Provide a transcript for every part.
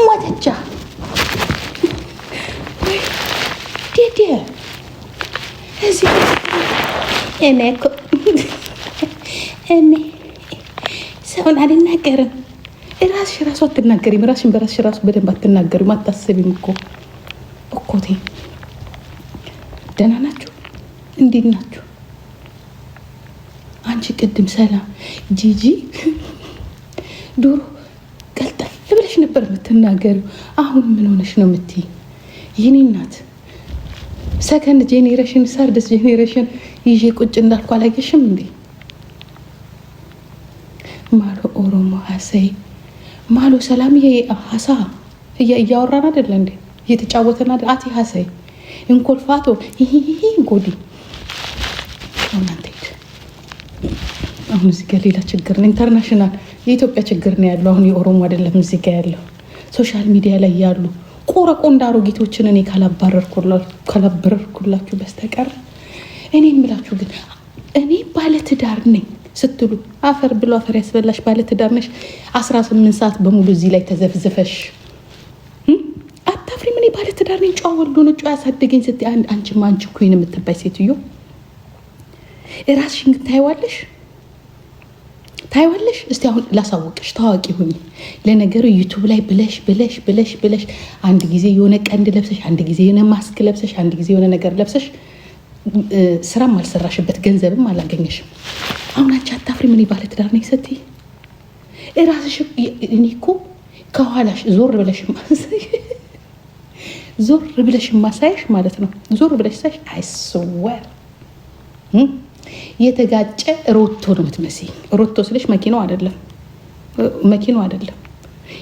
ሞተቻ ዴዴ እዚህ እኔ ሰውን አልናገርም። ራስሽ ራሱ አትናገሪም። ራስሽን በራስሽ ራሱ በደንብ አትናገሪም። አታስቢም እኮ እኮቴ። ደህና ናችሁ? እንዴት ናችሁ? አንቺ ቅድም ሰላም ጂጂ ዶሮ ቀልጣይ ብለሽ ነበር የምትናገሪው። አሁን ምን ሆነሽ ነው የምትይ? የኔ እናት ሰከንድ ጄኔሬሽን ሰርድስ ጄኔሬሽን ይዤ ቁጭ እንዳልኩ አላየሽም እንዴ? ማሎ ኦሮሞ ሀሰይ ማሎ ሰላምዬ ሀሳ እያወራን አይደለ እንዴ? እየተጫወተን አይደል? አቲ ሀሰይ እንኮልፋቶ ይሄ ጎዲ እናንተ አሁን እዚህ ጋር ሌላ ችግር ነው። ኢንተርናሽናል የኢትዮጵያ ችግር ነው ያለው። አሁን የኦሮሞ አይደለም እዚህ ጋር ያለው። ሶሻል ሚዲያ ላይ ያሉ ቆረቆንዳ አሮጊቶችን እኔ ካላበረርኩላችሁ በስተቀር እኔ የምላችሁ ግን እኔ ባለትዳር ነኝ ስትሉ አፈር ብሎ አፈር ያስበላሽ ባለትዳር ነሽ። 18 ሰዓት በሙሉ እዚህ ላይ ተዘፍዝፈሽ አታፍሪም? እኔ ባለትዳር ነኝ፣ ጨዋ ወልዶ ነው ጨዋ ያሳደገኝ ስትይ አንቺ ኩይን የምትባይ ሴትዮ ራስሽን ግን ታይዋለሽ። እስቲ አሁን ላሳወቅሽ፣ ታዋቂ ሁኚ። ለነገሩ ዩቱብ ላይ ብለሽ አንድ ጊዜ የሆነ ቀንድ ለብሰሽ፣ አንድ ጊዜ የሆነ ማስክ ለብሰሽ፣ አንድ ጊዜ የሆነ ነገር ለብሰሽ ስራም አልሰራሽበት ገንዘብም አላገኘሽም። አሁን አንቺ አታፍሪም? እኔ ባለትዳር ነኝ ስትይ ራስሽ። እኔ እኮ ከኋላሽ ዞር ብለሽ ማሳይሽ ማለት ነው። ዞር ብለሽ ሳይሽ አይስወር የተጋጨ ሮቶ ነው የምትመስይ። ሮቶ ስልሽ መኪናው አይደለም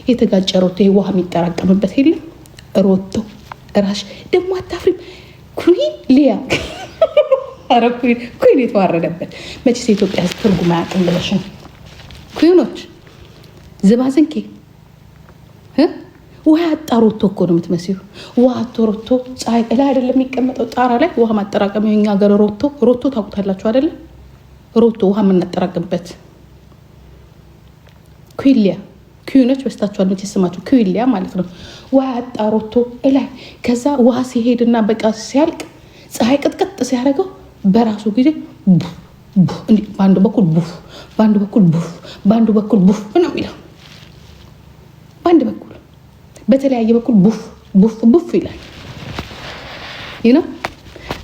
የተጋጨ ሮቶ፣ ውሃ የሚጠራቀምበት የለም ሮቶ። ራሽ ደግሞ አታፍሪም? ኩዊን ሊያ ኧረ ኩዊን የተዋረደበት መቼስ የኢትዮጵያ ሕዝብ ትርጉም አያውቅም ብለሽ ነው። ኩዊኖች ዝባዝንኬ ውሃ ያጣ ሮቶ እኮ ነው የምትመስዩ። ውሃ አቶ ሮቶ ፀሐይ ላይ አይደለም የሚቀመጠው ጣራ ላይ ውሃ ማጠራቀሚያ። የኛ ሀገር ሮቶ ታውቁታላችሁ አይደለም? ሮቶ ውሃ የምናጠራቅምበት ኩዊሊያ። ኩዊኖች በስታችኋል መቼ ስማችሁ ኩዊሊያ ማለት ነው። ውሃ ያጣ ሮቶ ላይ ከዛ ውሃ ሲሄድና በቃ ሲያልቅ ፀሐይ ቅጥቅጥ ሲያደርገው በራሱ ጊዜ በአንዱ በኩል ቡፍ፣ በአንዱ በኩል ቡፍ፣ በአንዱ በኩል ቡፍ ነው የሚለው። በአንድ በኩል በተለያየ በኩል ቡፍ ይላል። ይህ ነው።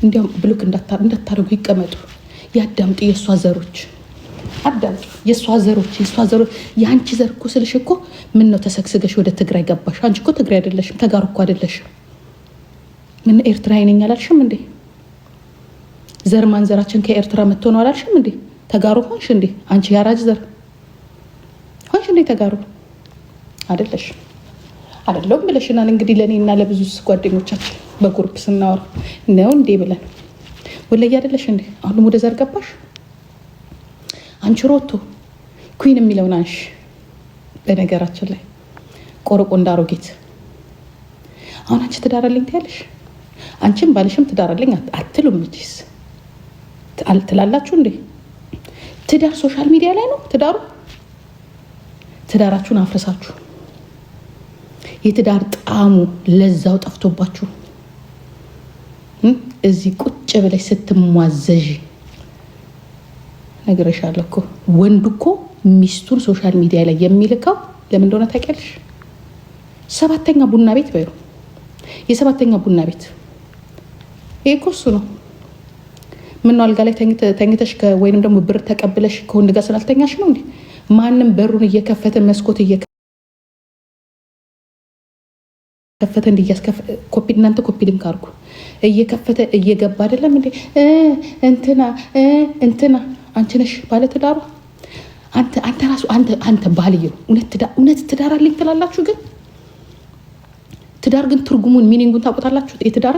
እንዲያውም ብሎክ እንዳታደርጉ ይቀመጡ፣ ያዳምጡ። የእሷ ዘሮች አዳምጡ። የእሷ ዘሮች የአንቺ ዘር እኮ ስልሽ እኮ ምን ነው ተሰግስገሽ ወደ ትግራይ ገባሽ? አንቺ እኮ ትግራይ አይደለሽም፣ ተጋሩ እኮ አይደለሽም። ምን ኤርትራ ነኝ አላልሽም እንዴ? ዘር ማንዘራችን ከኤርትራ መጥቶ ነው አላልሽም እንዴ? ተጋሩ ሆንሽ እንዴ? አንቺ ያራጅ ዘር ሆንሽ እንዴ? ተጋሩ አይደለሽም። አይደለም ብለሽናል። እንግዲህ ለእኔና ለብዙ ጓደኞቻችን በግሩፕ ስናወራ ነው እንዴ ብለን ወለየ አይደለሽ እንዴ? አሁንም ወደ ዘር ገባሽ አንቺ ሮቶ። ኩዊን የሚለውን አንሺ። በነገራችን ላይ ቆረቆ እንዳሮጌት አሁን አንቺ ትዳራለኝ ትያለሽ። አንቺም ባልሽም ትዳራለኝ አትሉም እንጂስ ትላላችሁ እንዴ? ትዳር ሶሻል ሚዲያ ላይ ነው ትዳሩ። ትዳራችሁን አፍርሳችሁ የትዳር ጣዕሙ ለዛው ጠፍቶባችሁ እዚህ ቁጭ ብለሽ ስትሟዘዥ ነግሬሻለሁ እኮ። ወንዱ እኮ ሚስቱን ሶሻል ሚዲያ ላይ የሚልከው ለምን እንደሆነ ታውቂያለሽ? 7ኛ ቡና ቤት በይው። የ7ኛ ቡና ቤት ይሄ እኮ እሱ ነው። ምን ነው አልጋ ላይ ተኝተሽ ወይንም ደግሞ ብር ተቀብለሽ ከወንድ ጋር ስላልተኛሽ ነው እንዴ? ማንም በሩን እየከፈተ መስኮት እየከፈተ ኮፒ እናንተ ኮፒ ሊንክ አድርጉ። እየከፈተ እየገባ አይደለም እንዴ? እንትና አንቺ ነሽ ባለ ትዳሩ። አንተ ራሱ አንተ ባልየው እውነት ትዳር አለኝ ትላላችሁ። ግን ትዳር ግን ትርጉሙን ሚኒንጉን ታውቁታላችሁ? የትዳር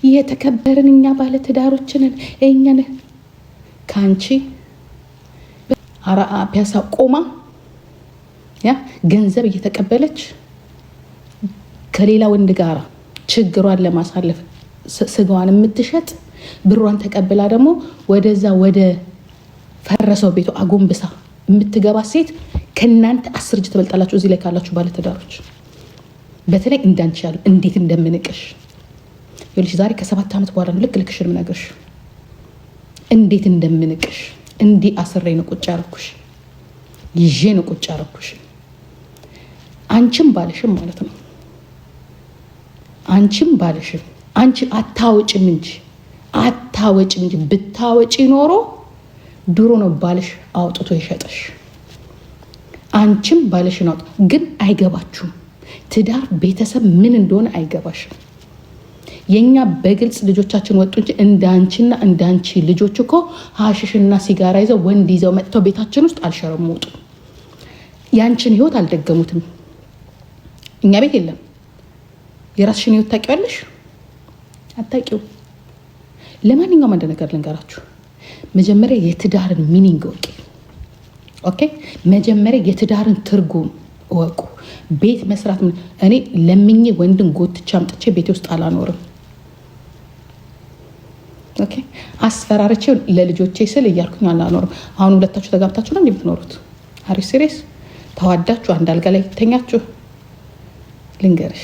የተከበርን እኛ ባለ ትዳሮችንን እኛን ካንቺ ፒያሳ ቆማ ገንዘብ እየተቀበለች ከሌላ ወንድ ጋር ችግሯን ለማሳለፍ ስጋዋን የምትሸጥ ብሯን ተቀብላ ደግሞ ወደዛ ወደ ፈረሰው ቤቱ አጎንብሳ የምትገባ ሴት ከእናንተ 10 እጅ ትበልጣላችሁ። እዚህ ላይ ካላችሁ ባለትዳሮች በተለይ እንዳንቺ ያሉ እንዴት እንደምንቅሽ ይልሽ ዛሬ ከ7 ዓመት በኋላ ነው ልክ ልክሽን ምነግርሽ እንዴት እንደምንቅሽ እንዲህ አስሬ ነው ቁጭ ያረኩሽ ይዤ ነው ቁጭ ያረኩሽ። አንቺም ባልሽም ማለት ነው አንቺም ባልሽም አንቺ አታወጭም እንጂ ብታወጪ ኖሮ ድሮ ነው ባልሽ አውጥቶ ይሸጥሽ። አንቺም ባልሽን አውጥ ግን አይገባችሁም። ትዳር ቤተሰብ ምን እንደሆነ አይገባሽም። የኛ በግልጽ ልጆቻችን ወጡ እንጂ እንዳንቺና እንዳንቺ ልጆች እኮ ሀሽሽና ሲጋራ ይዘው ወንድ ይዘው መጥተው ቤታችን ውስጥ አልሸረሙጡ። ያንቺን ህይወት አልደገሙትም። እኛ ቤት የለም። የራስሽን ህይወት ታውቂዋለሽ? አታውቂው። ለማንኛውም አንድ ነገር ልንገራችሁ። መጀመሪያ የትዳርን ሚኒንግ ወቂ። ኦኬ፣ መጀመሪያ የትዳርን ትርጉም ወቁ። ቤት መስራት እኔ ለምኜ ወንድን ጎትቼ አምጥቼ ቤቴ ውስጥ አላኖርም። ኦኬ፣ አስፈራርቼ ለልጆቼ ስል እያልኩኝ አላኖርም። አሁን ሁለታችሁ ተጋብታችሁ ነው የምትኖሩት? አሪ ሲሪየስ ተዋዳችሁ አንድ አልጋ ላይ ተኛችሁ? ልንገርሽ፣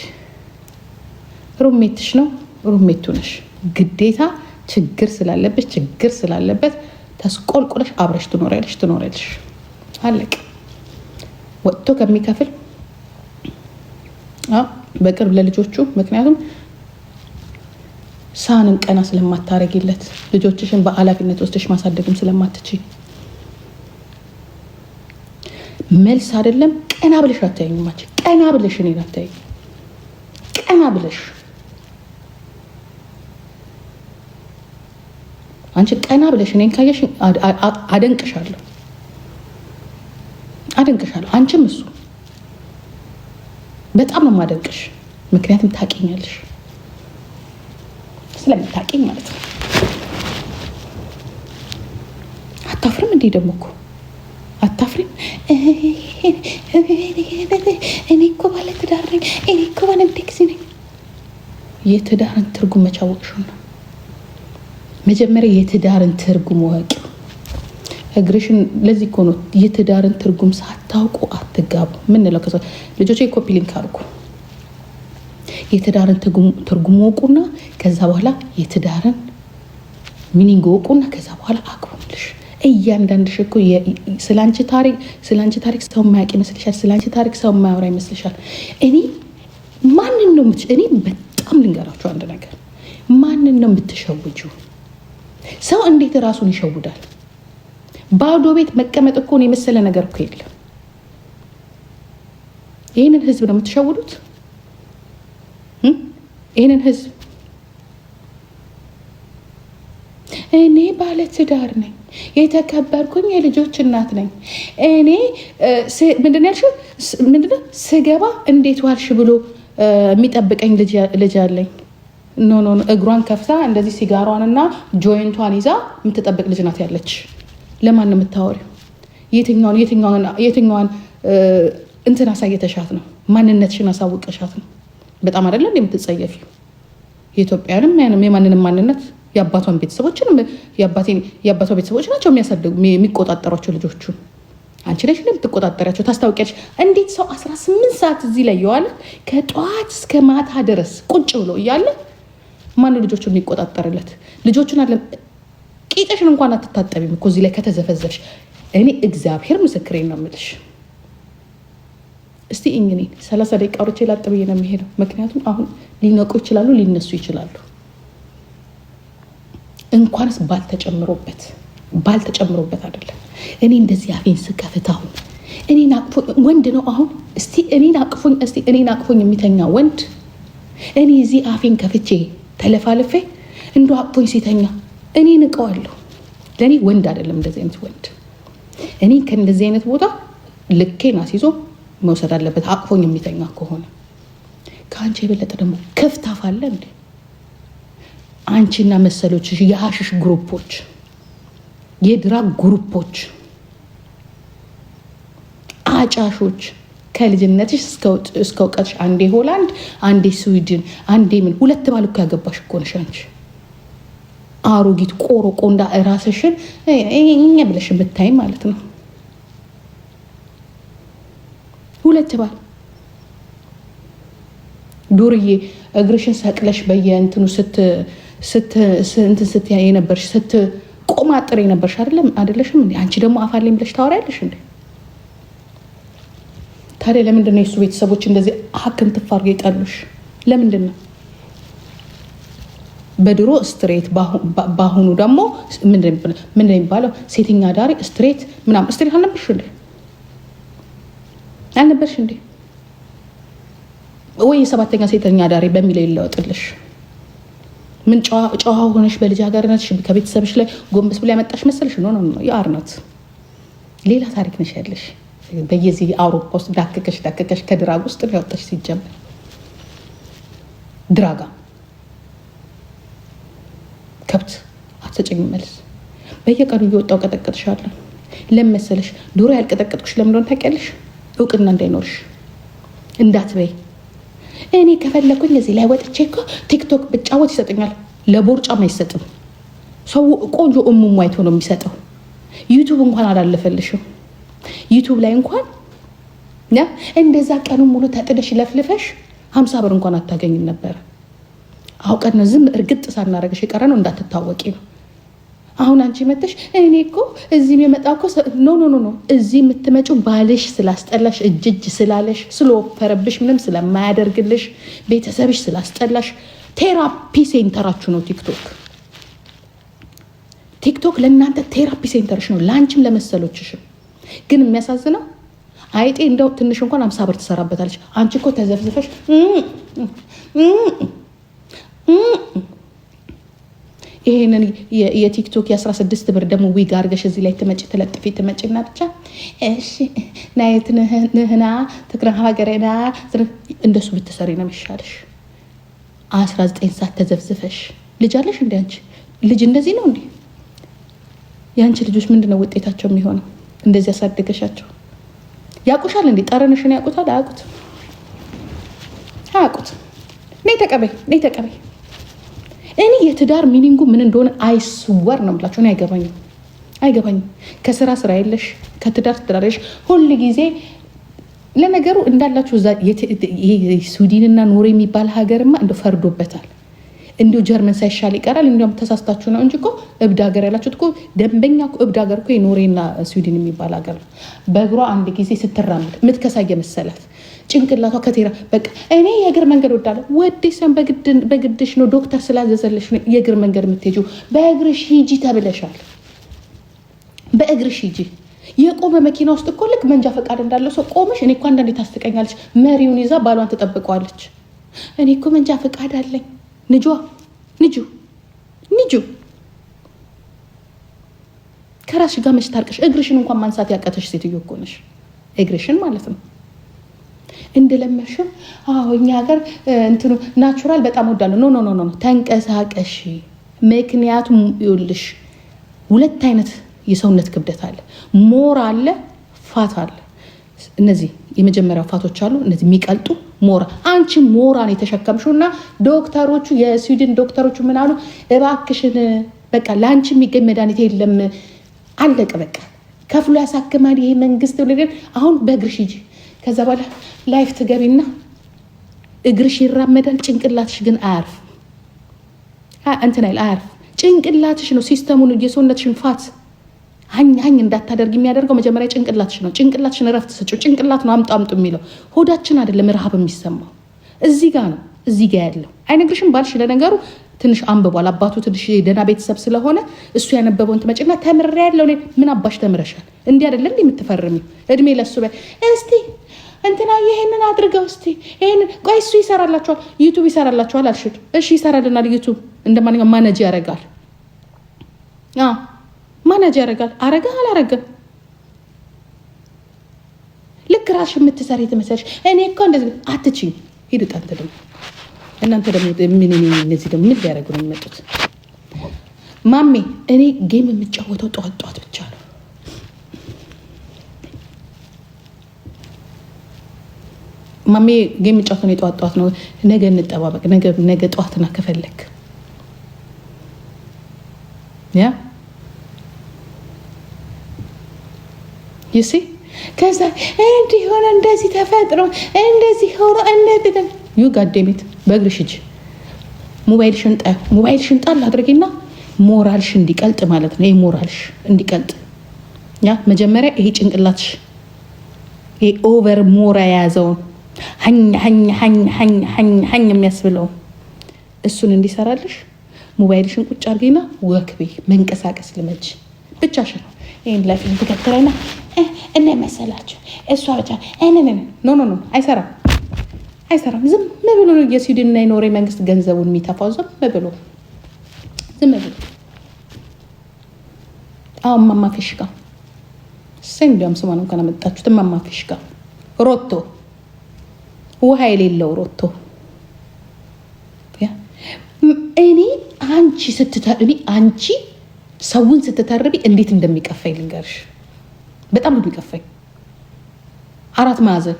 ሩሜትሽ ነው ሩሜቱ ነሽ። ግዴታ ችግር ስላለበት ተስቆልቆለሽ አብረሽ ትኖሪያለሽ። አለቅ ወጥቶ ከሚከፍል በቅርብ ለልጆቹ። ምክንያቱም ሳንን ቀና ስለማታረጊለት ልጆችሽን በኃላፊነት ወስደሽ ማሳደግም ስለማትችይ መልስ አይደለም። ቀና ብለሽ አታይኝም። ቀና ብለሽ እኔን አታይኝ። ቀና ብለሽ አንቺ ቀና ብለሽ እኔን ካየሽ አደንቅሻለሁ። አንቺም እሱ በጣም ነው የማደንቅሽ። ምክንያቱም ታውቂኛለሽ፣ ስለምታውቂኝ ማለት ነው። አታፍሪም እንዴ? ደግሞ እኮ አታፍሪም? እኔ እኮ ባለ ትዳር ነኝ፣ እኔ እኮ ባለ ቴክሲ ነኝ። የትዳርን ትርጉም መቻወቅሽ ነው። መጀመሪያ የትዳርን ትርጉም ወቂ። እግርሽን ለዚህ እኮ ነው የትዳርን ትርጉም ሳታውቁ አትጋቡ። ምን ነው ከሰው ልጆቼ ኮፒ ሊንክ አድርጉ። የትዳርን ትርጉም ወቁና ከዛ በኋላ የትዳርን ሚኒንግ ወቁና ከዛ በኋላ አግቡልሽ። እያንዳንድሽ እኮ ስላንቺ ታሪክ ሰው የማያውቅ ይመስልሻል? ስላንቺ ታሪክ ሰው የማያወራ ይመስልሻል? እኔ በጣም ልንገራችሁ አንድ ነገር። ማንን ነው የምትሸውጂው? ሰው እንዴት ራሱን ይሸውዳል? ባዶ ቤት መቀመጥ እኮ ነው የመሰለ ነገር እኮ የለም። ይህንን ህዝብ ነው የምትሸውዱት። ይህንን ህዝብ እኔ ባለ ትዳር ነኝ፣ የተከበርኩኝ የልጆች እናት ነኝ፣ እኔ ምንድን ያልሽው ምንድነው ስገባ እንዴት ዋልሽ ብሎ የሚጠብቀኝ ልጅ አለኝ። ኖ እግሯን ከፍታ እንደዚህ ሲጋሯንና ጆይንቷን ይዛ የምትጠብቅ ልጅ ናት ያለች። ለማን ነው የምታወሪው? የትኛዋን እንትን አሳየተሻት ነው? ማንነትሽን አሳውቀሻት ነው? በጣም አይደለም የምትጸየፊው። የኢትዮጵያንም የማንንም ማንነት የአባቷን ቤተሰቦችንም የአባቷ ቤተሰቦች ናቸው የሚቆጣጠሯቸው ልጆቹ። አንቺ ነሽ የምትቆጣጠሪያቸው። ታስታውቂያለሽ። እንዴት ሰው 18 ሰዓት እዚህ ላይ የዋለ ከጠዋት እስከ ማታ ድረስ ቁጭ ብሎ እያለ ማነው ልጆቹን የሚቆጣጠርለት? ልጆቹን አለ ቂጥሽን እንኳን አትታጠቢም እኮ እዚህ ላይ ከተዘፈዘፍሽ። እኔ እግዚአብሔር ምስክሬን ነው የምልሽ። እስቲ እንግዲህ 30 ደቂቃ አውርቼ ላጥ ብዬ ነው የሚሄደው። ምክንያቱም አሁን ሊነቁ ይችላሉ፣ ሊነሱ ይችላሉ። እንኳንስ ባልተጨምሮበት አይደለም። እኔ እንደዚህ አፌን ስከፍት አሁን እኔን አቅፎ ወንድ ነው አሁን እስቲ እኔን አቅፎኝ የሚተኛ ወንድ እኔ እዚህ አፌን ከፍቼ ተለፋልፌ እንደው አቅፎኝ ሲተኛ እኔ ንቀዋለሁ። ለእኔ ወንድ አይደለም እንደዚህ አይነት ወንድ። እኔ ከእንደዚህ አይነት ቦታ ልኬን አስይዞ መውሰድ አለበት አቅፎኝ የሚተኛ ከሆነ። ከአንቺ የበለጠ ደግሞ ክፍት አፍ አለ እንዴ? አንቺና መሰሎች የሀሽሽ ግሩፖች፣ የድራግ ግሩፖች፣ አጫሾች ከልጅነትሽ እስከ እውቀትሽ አንዴ ሆላንድ፣ አንዴ ስዊድን፣ አንዴ ምን 2 ባል እኮ ያገባሽ እኮ ነሽ አንቺ። አሮጊት ቆሮቆ እንዳ ራስሽን እኛ ብለሽ ብታይ ማለት ነው። ሁለት ባል ዱርዬ እግርሽን ሰቅለሽ በየእንትኑ ስት የነበርሽ ስትቆማጥር የነበርሽ አይደለሽም እንዴ? አንቺ ደግሞ አፋለኝ ብለሽ ታወሪያለሽ እንዴ? ታዲያ ለምንድን ነው የሱ ቤተሰቦች እንደዚህ ሀክን ትፋርገ ይጠሉሽ? ለምንድን ነው? በድሮ ስትሬት ባሁኑ ደግሞ ምን የሚባለው ሴተኛ ዳሪ ስትሬት ምናምን ስትሬት አልነበርሽ እንዴ? ወይ የሰባተኛ ሴተኛ ዳሪ በሚለው ይለወጥልሽ። ምን ጨዋ ሆነሽ በልጃገረነትሽ ከቤተሰብሽ ላይ ጎንበስ ብላ ያመጣሽ መሰለሽ? ኖ የአርናት ሌላ ታሪክ ነሽ ያለሽ። በየዚህ አውሮፓ ውስጥ ዳከከሽ ከድራግ ውስጥ ነው ያወጣሽ። ሲጀምር ድራጋ ከብት አትሰጭኝ መልስ። በየቀኑ እየወጣው ቀጠቀጥሻለሁ። ለምን መሰለሽ? ድሮ ያልቀጠቀጥኩሽ ለምን እንደሆነ ታውቂያለሽ? እውቅና እንዳይኖርሽ እንዳትበይ። እኔ ከፈለኩኝ እዚህ ላይ ወጥቼ እኮ ቲክቶክ ብጫወት ይሰጠኛል። ለቦርጫም አይሰጥም። ሰው ቆንጆ እሙሙ አይቶ ነው የሚሰጠው። ዩቱብ እንኳን አላለፈልሽም። ዩቱብ ላይ እንኳን እንደዛ ቀኑን ሙሉ ተጥደሽ ለፍልፈሽ 50 ብር እንኳን አታገኝም ነበር። አውቀን ነው ዝም እርግጥ ሳናረግሽ የቀረ ነው እንዳትታወቂ ነው። አሁን አንቺ መተሽ እኔ እኮ እዚህ የመጣው እኮ ኖ እዚህ የምትመጪው ባልሽ ስላስጠላሽ እጅ ስላለሽ ስለወፈረብሽ ምንም ስለማያደርግልሽ ቤተሰብሽ ስላስጠላሽ ቴራፒ ሴንተራችሁ ነው ቲክቶክ ለእናንተ ቴራፒ ሴንተርሽ ነው፣ ለአንቺም ለመሰሎችሽም። ግን የሚያሳዝነው አይጤ እንደው ትንሽ እንኳን 50 ብር ትሰራበታለች። አንቺ እኮ ተዘፍዝፈሽ ይሄንን የቲክቶክ የ16 ብር ደግሞ ዊግ አድርገሽ እዚህ ላይ ትለጥፊ ትመጪና ብቻ እሺ ናይት ንህና ትክራ ሀገሬና እንደሱ ብትሰሪ ነው የሚሻልሽ። 19 ሰዓት ተዘፍዝፈሽ ልጅ አለሽ እንዴ? አንቺ ልጅ እንደዚህ ነው እንዴ? ያንቺ ልጆች ምንድነው ውጤታቸው የሚሆነው? እንደዚህ ያሳደገሻቸው ያቁሻል እንዴ? ጠረንሽን ያቁታል? አያቁት። ነይ ተቀበይ። እኔ የትዳር ሚኒንጉ ምን እንደሆነ አይስወር ነው ብላችሁ እኔ አይገባኝም። ከስራ የለሽ፣ ከትዳር ትዳርሽ ሁሉ ጊዜ ለነገሩ እንዳላችሁ እዛ ስዊድንና ኖርዌይ የሚባል ሀገርማ እንደ ፈርዶበታል። እንዲሁ ጀርመን ሳይሻል ይቀራል። እንዲሁም ተሳስታችሁ ነው እንጂ እኮ እብድ ሀገር ያላችሁት እኮ ደንበኛ እብድ ሀገር እኮ የኖርዌይና ስዊድን የሚባል ሀገር ነው። በእግሯ አንድ ጊዜ ስትራመድ የምትከሳየ መሰላት ጭንቅላቷ ከቴራ በቃ እኔ የእግር መንገድ ወዳለሁ። ወዴሰን በግድሽ ነው ዶክተር ስላዘዘልሽ ነው የእግር መንገድ የምትሄጂው። በእግርሽ ሂጂ ተብለሻል። በእግርሽ ሂጂ። የቆመ መኪና ውስጥ እኮ ልክ መንጃ ፈቃድ እንዳለው ሰው ቆመሽ፣ እኔ እኮ አንዳንዴ ታስቀኛለች። መሪውን ይዛ ባሏን ትጠብቀዋለች። እኔ እኮ መንጃ ፈቃድ አለኝ። ንጁ ከራስሽ ጋር መች ታርቀሽ እግርሽን እንኳን ማንሳት ያቃተሽ ሴትዮ እኮ ነሽ። እግርሽን ማለት ነው እንደለመሽው። እኛ ሀገር እንትኑ ናቹራል በጣም ወዳለሁ። ኖ ተንቀሳቀሽ። ምክንያቱም ይኸውልሽ 2 አይነት የሰውነት ክብደት አለ። ሞራ አለ፣ ፋት አለ። እነዚህ የመጀመሪያው ፋቶች አሉ፣ እነዚህ የሚቀልጡ ሞራ። አንቺ ሞራን የተሸከምሽው እና ዶክተሮቹ የስዊድን ዶክተሮቹ ምን አሉ? እባክሽን በቃ ለአንቺ የሚገኝ መድኃኒት የለም፣ አለቀ በቃ ከፍሎ ያሳክማል ይሄ መንግስት። አሁን በእግርሽ ሂጂ። ከዛ በኋላ ላይፍ ትገቢና እግርሽ ይራመዳል፣ ጭንቅላትሽ ግን አያርፍ። አያርፍ። ጭንቅላትሽ ነው ሲስተሙን የሰውነትሽን ፋት ሀኝ እንዳታደርግ የሚያደርገው መጀመሪያ ጭንቅላትሽ ነው። ጭንቅላትሽን እረፍት ስጪው። ጭንቅላት ነው አምጡ የሚለው፣ ሆዳችን አይደለም ረሃብ የሚሰማው። እዚህ ጋር ነው ያለው። አይነግርሽም ባልሽ። ለነገሩ ትንሽ አንብቧል አባቱ፣ ትንሽ ደህና ቤተሰብ ስለሆነ እሱ ያነበበውን ትመጪና ተምሬያለሁ። ምን አባሽ ተምረሻል? እንዲህ አይደለ እንዲህ የምትፈርሚው? እድሜ ለሱ እስቲ እንትና ይሄንን አድርገው እስቲ ይሄንን ቆይ፣ እሱ ይሰራላችኋል፣ ዩቱብ ይሰራላችኋል አልሽት። እሺ ይሰራልናል። ዩቱብ እንደማንኛውም ማኔጅ ያደርጋል። ማናጅ ያደርጋል። አላረገም። ልክ ራስሽ የምትሰሪ ትመስለሽ። እኔ እኮ እንደዚህ አትችይም። ሂዱ ጣንተ ደግሞ እናንተ ደግሞ እነዚህ ደግሞ ምን ሊያደርጉ ነው የሚመጡት? ማሜ እኔ ጌም የምጫወተው ጠዋት ብቻ ነው። ማሜ ጌም የምጫወተው ነው ጠዋት ነው። ነገ እንጠባበቅ። ነገ ጠዋትና ከፈለክ ያ ይሲ ከዛ እንዲህ ሆነ እንደዚህ ተፈጥሮ እንደዚህ ሆኖ እንደዚህ ዩ ጋዴሚት በእግርሽ ሂጂ። ሞባይልሽን ጣል አድርጊና ሞራልሽ እንዲቀልጥ ማለት ነው። ይሄ ሞራልሽ እንዲቀልጥ ያ መጀመሪያ ይሄ ጭንቅላትሽ ይሄ ኦቨር ሞራ የያዘውን ሀኝ የሚያስብለው እሱን እንዲሰራልሽ ሞባይልሽን ቁጭ አድርጊና ወክቤ መንቀሳቀስ ልመጅ ብቻሽን። ይህን ለፊልም ትከትለና እነ መሰላቸው እሷ ብቻ ኖ አይሰራም። ዝም ብሎ ነው የስዊድንና የኖርዌይ መንግስት ገንዘቡን የሚተፋው። ዝም ብሎ አሁን እማማ ፊሽካ እንዲያውም ስሟን እንኳን አመጣችሁት። እማማ ፊሽካ ሮቶ፣ ውሃ የሌለው ሮቶ። እኔ አንቺ ሰውን ስትተርቢ እንዴት እንደሚቀፋኝ ልንገርሽ። በጣም ነው የሚቀፋኝ። አራት ማዕዘን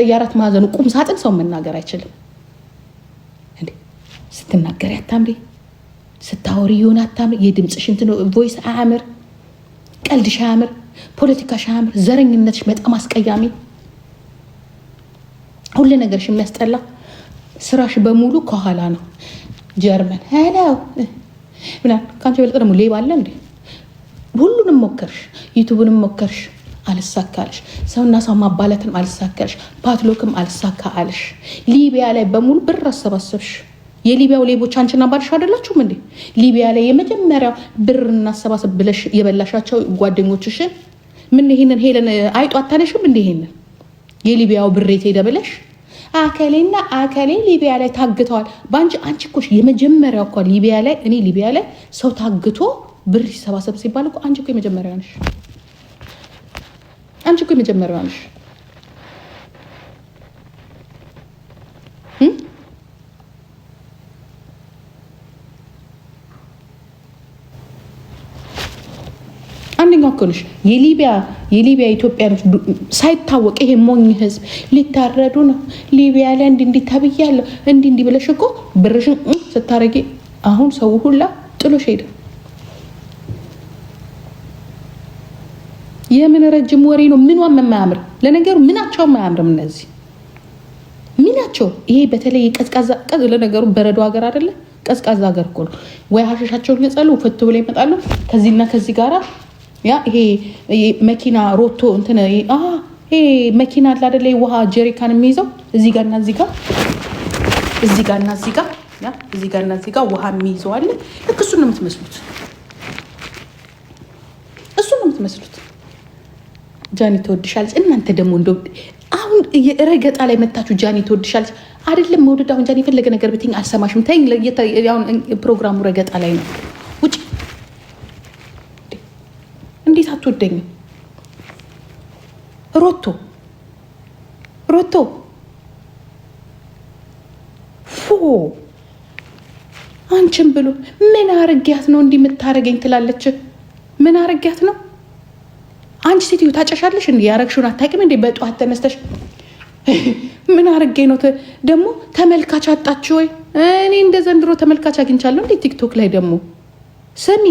የአራት ማዕዘኑ ቁም ሳጥን ሰው መናገር አይችልም እንዴ? ስትናገሪ አታምሪ፣ ስታወሪ ይሆን አታምሪ። የድምፅሽ እንትን ቮይስ አያምር፣ ቀልድሽ አያምር፣ ፖለቲካሽ አያምር፣ ዘረኝነትሽ በጣም አስቀያሚ፣ ሁሉ ነገርሽ የሚያስጠላ፣ ስራሽ በሙሉ ከኋላ ነው። ጀርመን ሄለው ምናምን ከአንቺ በለጠ ደግሞ ሌባ አለ እንዴ? ሁሉንም ሞከርሽ፣ ዩቱብንም ሞከርሽ አልሳካልሽ። ሰውና ሰው ማባላትንም አልሳካልሽ። ፓትሎክም አልሳካ አልሽ። ሊቢያ ላይ በሙሉ ብር አሰባሰብሽ። የሊቢያው ሌቦች አንቺና ባልሽ አይደላችሁም እንዴ? ሊቢያ ላይ የመጀመሪያው ብር እናሰባሰብ ብለሽ የበላሻቸው ጓደኞችሽን ምን ይሄንን ሄለን አይጧ አታነሽም እንዴ? ይሄንን የሊቢያው ብሬት ሄደ ብለሽ አከሌና አከሌ ሊቢያ ላይ ታግተዋል በአንቺ። አንቺ እኮ የመጀመሪያው እኮ ሊቢያ ላይ እኔ ሊቢያ ላይ ሰው ታግቶ ብር ሲሰባሰብ ሲባል እኮ አንቺ እኮ የመጀመሪያው ነሽ። አንቺ እኮ የመጀመሪያዋ ነሽ። አንደኛው እኮ ነሽ። የሊቢያ ኢትዮጵያኖች ሳይታወቅ ይሄ ሞኝ ህዝብ ሊታረዱ ነው ሊቢያ ላይ እንዲህ ተብያለሁ እንዲህ ብለሽ እኮ ብርሽን ስታረጊ አሁን ሰው ሁላ ጥሎሽ ሄደ። የምን ረጅም ወሬ ነው? ምኗም የማያምር ለነገሩ፣ ምናቸውም አያምርም እነዚህ ምናቸው። ይሄ በተለይ ቀዝቃዛ ለነገሩ በረዶ ሀገር አይደለ? ቀዝቃዛ ሀገር እኮ ነው። ወይ ሀሸሻቸውን ይጸሉ ፈት ብለው ይመጣሉ። ከዚህና ከዚህ ጋራ ያ ይሄ መኪና ሮቶ እንትን ይሄ መኪና አለ አይደለ? ውሃ ጀሪካን የሚይዘው እዚህ ጋርና እዚህ ጋር እዚህ ጋርና እዚህ ጋር ያ እዚህ ጋርና እዚህ ጋር ውሃ የሚይዘው አለ። ልክ እሱን ነው የምትመስሉት። ጃኒ ትወድሻለች። እናንተ ደግሞ እንደው አሁን ረገጣ ላይ መታችሁ ጃኒ ትወድሻለች አይደለም መውደድ። አሁን ጃኒ የፈለገ ነገር ብትይኝ አልሰማሽም። ተይኝ። ፕሮግራሙ ረገጣ ላይ ነው። ውጭ እንዴት አትወደኝም? ሮቶ ፎ አንቺን ብሎ ምን አርጊያት ነው እንዲህ የምታረገኝ ትላለች። ምን አርጊያት ነው? አንቺ ሴትዮ ታጨሻለሽ እንዴ? ያረግሽውን አታውቂም እንዴ? በጠዋት ተነስተሽ ምን አርጌ ነው ደግሞ ተመልካች አጣች ወይ? እኔ እንደ ዘንድሮ ተመልካች አግኝቻለሁ እንዴ? ቲክቶክ ላይ ደግሞ ስሚ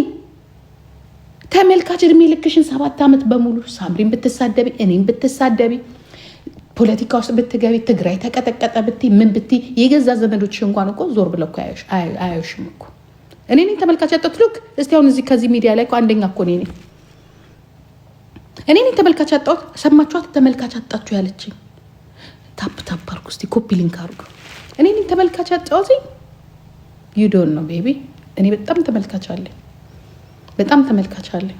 ተመልካች እድሜ ልክሽን 7 ዓመት በሙሉ ሳምሪን ብትሳደቢ፣ እኔም ብትሳደቢ፣ ፖለቲካ ውስጥ ብትገቢ፣ ትግራይ ተቀጠቀጠ ብትይ፣ ምን ብትይ የገዛ ዘመዶች እንኳን እኮ ዞር ብለው እኮ አያዩሽም እኮ። እኔ ነኝ ተመልካች ያጣሁት። ሉክ እስቲ አሁን እዚህ ከዚህ ሚዲያ ላይ እኮ አንደኛ እኮ እኔ ነኝ ተመልካች ያጣሁት። ሰማችኋት? ተመልካች አጣችሁ ያለችኝ። ታፕ አድርጉ እስቲ፣ ኮፒ ሊንክ አድርጉ። እኔ ነኝ ተመልካች ያጣሁት። ዩ ዶንት ኖ ቤቢ። እኔ በጣም ተመልካች አለኝ፣ በጣም ተመልካች አለኝ።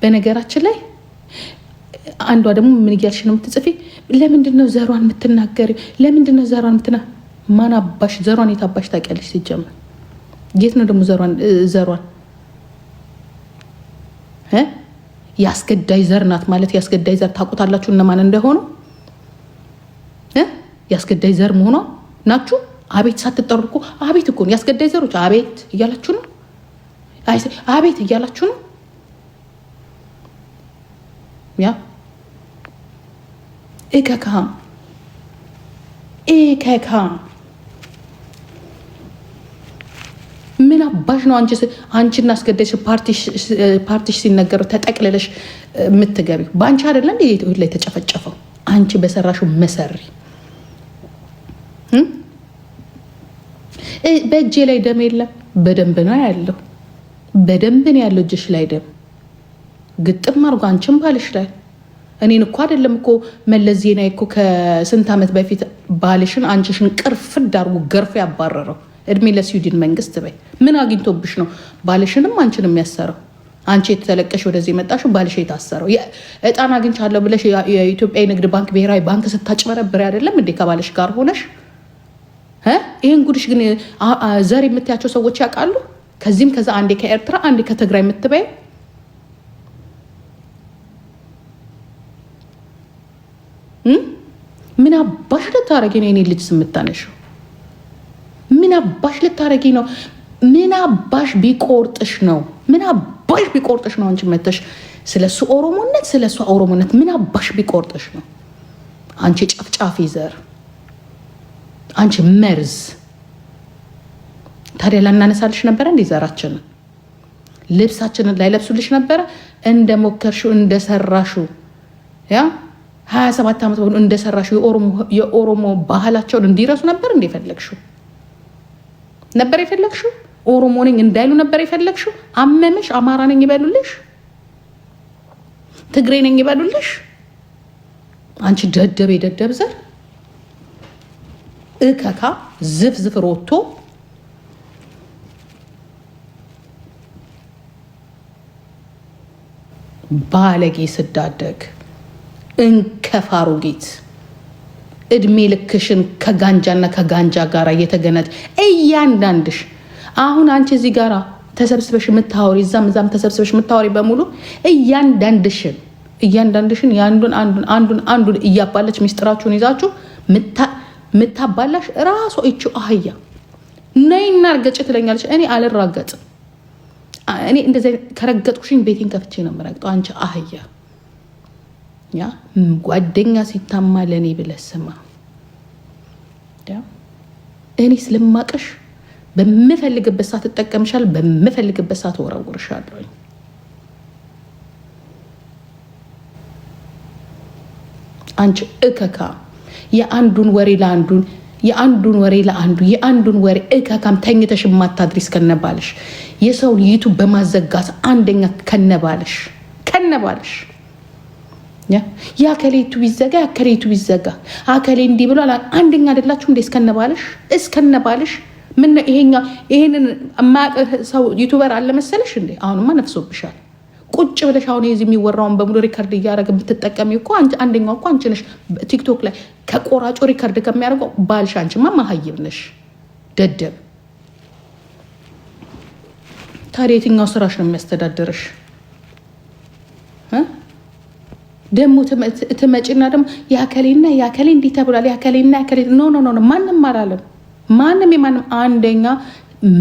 በነገራችን ላይ አንዷ ደግሞ ምን እያልሽ ነው የምትጽፊ? ለምንድን ነው ዘሯን የምትናገሪው? ለምንድን ነው ዘሯን ማን አባሽ ዘሯን የታባሽ ታውቂያለሽ? ሲጀመር የት ነው ደግሞ ዘሯን ያስገዳይ ዘር ናት ማለት ያስገዳይ ዘር ታውቁታላችሁ እነማን እንደሆኑ? ያስገዳይ ዘር መሆኗ ናችሁ። አቤት ሳትጠሩ እኮ አቤት እኮ ያስገዳይ ዘሮች አቤት እያላችሁ ነው። አቤት እያላችሁ ነው። ያ እከካም ምን አባሽ ነው አንቺና አስገዳጅ ፓርቲሽ ሲነገረው ተጠቅልለሽ የምትገቢው? በአንቺ አይደለ እንዴ ይሁን ላይ ተጨፈጨፈው? አንቺ በሰራሽው መሰሪ በእጄ ላይ ደም የለም። በደንብ ነው ያለው፣ በደንብ ነው ያለው እጅሽ ላይ ደም ግጥም አድርጎ አንቺም ባልሽ ላይ። እኔን እኮ አይደለም እኮ መለስ ዜናዊ እኮ ከስንት ዓመት በፊት ባልሽን አንቺሽን ቅርፍድ አድርጎ ገርፎ ያባረረው። እድሜ ለስዊድን መንግስት በይ። ምን አግኝቶብሽ ነው ባልሽንም አንቺንም የሚያሰረው? አንቺ የተለቀሽ ወደዚህ የመጣሽው ባልሽ የታሰረው እጣን አግኝቻለሁ ብለሽ የኢትዮጵያ ንግድ ባንክ ብሔራዊ ባንክ ስታጭበረብር አይደለም እንዴ ከባልሽ ጋር ሆነሽ? ይህን ጉድሽ ግን ዘር የምትያቸው ሰዎች ያውቃሉ። ከዚህም ከዛ አንዴ ከኤርትራ አንዴ ከትግራይ የምትበይ ምን አባሽ ልታረጊ ነው? የኔ ልጅ ስምታነሽው ምን አባሽ ልታረጊ ነው? ምን አባሽ ቢቆርጥሽ ነው? ምን አባሽ ቢቆርጥሽ ነው? አንቺ መተሽ ስለሱ ኦሮሞነት ስለሱ ኦሮሞነት ምን አባሽ ቢቆርጥሽ ነው? አንቺ ጨፍጫፊ ዘር፣ አንቺ መርዝ። ታዲያ ላናነሳልሽ ነበረ እንዴ? ዘራችንን ልብሳችንን ላይ ለብሱልሽ ነበረ? እንደሞከርሽው እንደሰራሽው 27 ዓመት በሙሉ እንደሰራሽው የኦሮሞ ባህላቸውን እንዲረሱ ነበር እንደ የፈለግሽው ነበር የፈለግሽው? ኦሮሞ ነኝ እንዳይሉ ነበር የፈለግሽው? አመመሽ? አማራ ነኝ ይበሉልሽ? ትግሬ ነኝ ይበሉልሽ? አንቺ ደደብ የደደብ ዘር እከካ ዝፍዝፍ ሮቶ ባለጌ ስዳደግ እንከፋሩ ጌት እድሜ ልክሽን ከጋንጃና ከጋንጃ ጋር እየተገነጥ እያንዳንድሽ አሁን አንቺ እዚህ ጋራ ተሰብስበሽ የምታወሪ እዛም ተሰብስበሽ የምታወሪ በሙሉ እያንዳንድሽን አንዱን እያባለች ሚስጥራችሁን ይዛችሁ ምታባላሽ ራሷ እቺ አህያ ነይና እርገጭ ትለኛለች። እኔ አልራገጥም። እኔ እንደዚህ ከረገጥኩሽኝ ቤቴን ከፍቼ ነው የምረግጠው። አንቺ አህያ ጓደኛ ሲታማ ለእኔ ብለህ ስማ። እኔ ስለማቀሽ በምፈልግበት ሰዓት እጠቀምሻለሁ፣ በምፈልግበት ሰዓት ወረውርሻለሁ። አንቺ እከካ የአንዱን ወሬ ለአንዱን ወሬ እከካም ተኝተሽ ማታድሪ እስከነባልሽ የሰውን ዩቱብ በማዘጋት አንደኛ ከነባልሽ ያከሌቱ ቢዘጋ አከሌ እንዲህ ብሏል አንደኛ አይደላችሁ እንዴ? እስከነባልሽ ምን ይሄንን ሰው ዩቱበር አለ መሰለሽ እንዴ? አሁንማ ነፍሶብሻል። ቁጭ ብለሽ አሁን የዚህ የሚወራውን በሙሉ ሪከርድ እያደረገ ብትጠቀሚ እኮ አንደኛው እኮ አንቺ ነሽ። ቲክቶክ ላይ ከቆራጮ ሪከርድ ከሚያደርገው ባልሽ። አንቺማ መሀይብ ነሽ፣ ደደብ። ታዲያ የትኛው ስራሽ ነው የሚያስተዳድርሽ? ደግሞ ትመጪና ደግሞ የአከሌና የአከሌ እንዲህ ተብሏል፣ የአከሌና የአከሌ ኖ ማንም አላለም። ማንም አንደኛ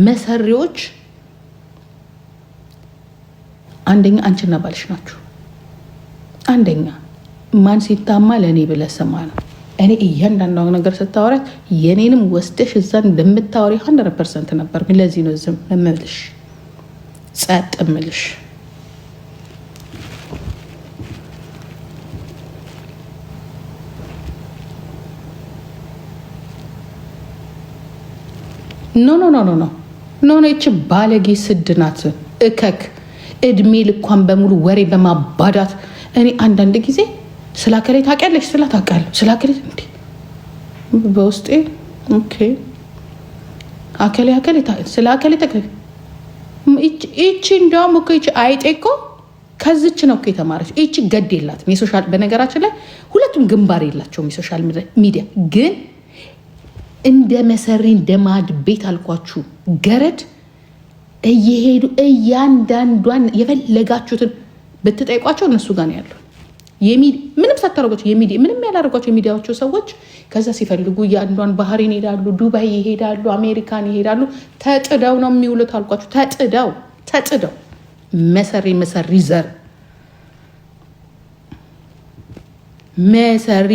መሰሪዎች አንደኛ አንቺና ባልሽ ናችሁ። አንደኛ ማን ሲታማ ለእኔ ብለህ ስማ ነው። እኔ እያንዳንዱ ነገር ስታወራት የኔንም ወስደሽ እዛ እንደምታወሪ 100% ነበር። ለዚህ ነው ዝም እምልሽ ጸጥ እምልሽ። ኖ ይቺ ባለጌ ስድ ናት። እከክ እድሜ ልኳን በሙሉ ወሬ በማባዳት እኔ አንዳንድ ጊዜ ስላከሌ ታውቂያለሽ ስላታውቃለሁ ስላከሌ እንዴ በውስጤ ኦኬ አከሌ ስላከሌ ተከለ እቺ እንደውም እኮ እቺ አይጤ እኮ ከዚች ነው እኮ የተማረች። እቺ ገድ የላትም የሶሻል በነገራችን ላይ ሁለቱም ግንባር የላቸውም የሶሻል ሚዲያ ግን እንደ መሰሪ እንደ ማድ ቤት አልኳችሁ ገረድ እየሄዱ እያንዳንዷን የፈለጋችሁትን ብትጠይቋቸው እነሱ ጋር ነው ያለው። ምንም ሳታረጓቸው ምንም ያላረጓቸው የሚዲያዎቹ ሰዎች ከዛ ሲፈልጉ እያንዷን ባህሬን ይሄዳሉ፣ ዱባይ ይሄዳሉ፣ አሜሪካን ይሄዳሉ። ተጥደው ነው የሚውሉት አልኳችሁ። ተጥደው መሰሪ ዘር መሰሪ